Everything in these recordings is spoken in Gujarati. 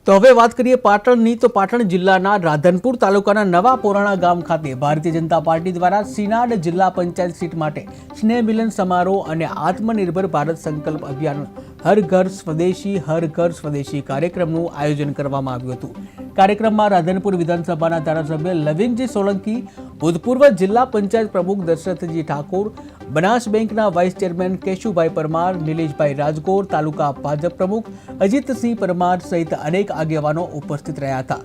તો હવે વાત કરીએ પાટણની તો પાટણ જિલ્લાના રાધનપુર તાલુકાના નવા પોરાણા ગામ ખાતે ભારતીય જનતા પાર્ટી દ્વારા સિનાડ જિલ્લા પંચાયત સીટ માટે સ્નેહ મિલન સમારોહ અને આત્મનિર્ભર ભારત સંકલ્પ અભિયાન હર ઘર સ્વદેશી કાર્યક્રમનું આયોજન કરવામાં આવ્યું હતું। કાર્યક્રમમાં રાધનપુર વિધાનસભાના ધારાસભ્ય લવિંગજી સોલંકી, ભૂતપૂર્વ જિલ્લા પંચાયત પ્રમુખ દશરથજી ઠાકોર, બનાસ બેંકના વાઇસ ચેરમેન કેશુભાઈ પરમાર, નિલેશભાઈ રાજગોર, તાલુકા ભાજપ પ્રમુખ અજીતસિંહ પરમાર સહિત અનેક આગેવાનો ઉપસ્થિત રહ્યા હતા।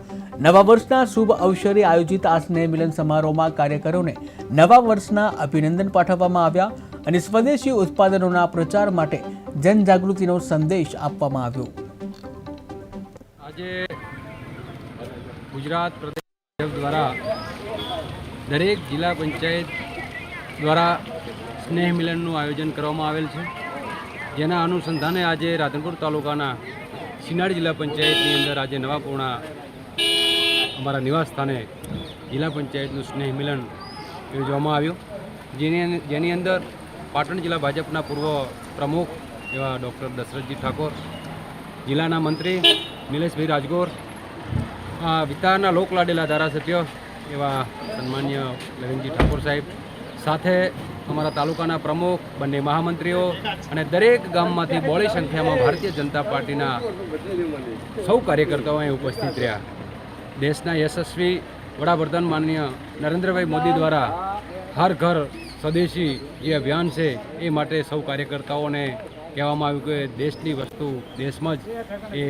નવા વર્ષના શુભ અવસરે આયોજિત આ સ્નેહ મિલન સમારોહમાં કાર્યકરોને નવા વર્ષના અભિનંદન પાઠવવામાં આવ્યા અને સ્વદેશી ઉત્પાદનોના પ્રચાર માટે જનજાગૃતિનો સંદેશ આપવામાં આવ્યો। આજે ગુજરાત પ્રદેશ દ્વારા દરેક જિલ્લા પંચાયત દ્વારા સ્નેહ મિલનનું આયોજન કરવામાં આવેલ છે, જેના અનુસંધાને આજે રાધનપુર તાલુકાના સિનાડ જિલ્લા પંચાયતની અંદર આજે નવા પૂર્ણા અમારા નિવાસ સ્થાને જિલ્લા પંચાયતનું સ્નેહ મિલન યોજવામાં આવ્યું, જેની અંદર પાટણ જિલ્લા ભાજપના પૂર્વ પ્રમુખ એવા ડૉક્ટર દશરથજી ઠાકોર, જિલ્લાના મંત્રી નિલેશભાઈ રાજગોર, વિસ્તારના લોકલાડેલા ધારાસભ્ય એવા સન્માન્ય લવિંગજી ઠાકોર સાહેબ, સાથે અમારા તાલુકાના પ્રમુખ, બંને મહામંત્રીઓ અને દરેક ગામમાંથી બહોળી સંખ્યામાં ભારતીય જનતા પાર્ટીના સૌ કાર્યકર્તાઓ અહીં ઉપસ્થિત રહ્યા। દેશના યશસ્વી વડાપ્રધાન માનનીય નરેન્દ્રભાઈ મોદી દ્વારા હર ઘર સ્વદેશી જે અભિયાન છે એ માટે સૌ કાર્યકર્તાઓને કહેવામાં આવ્યું કે દેશની વસ્તુ દેશમાં જ એ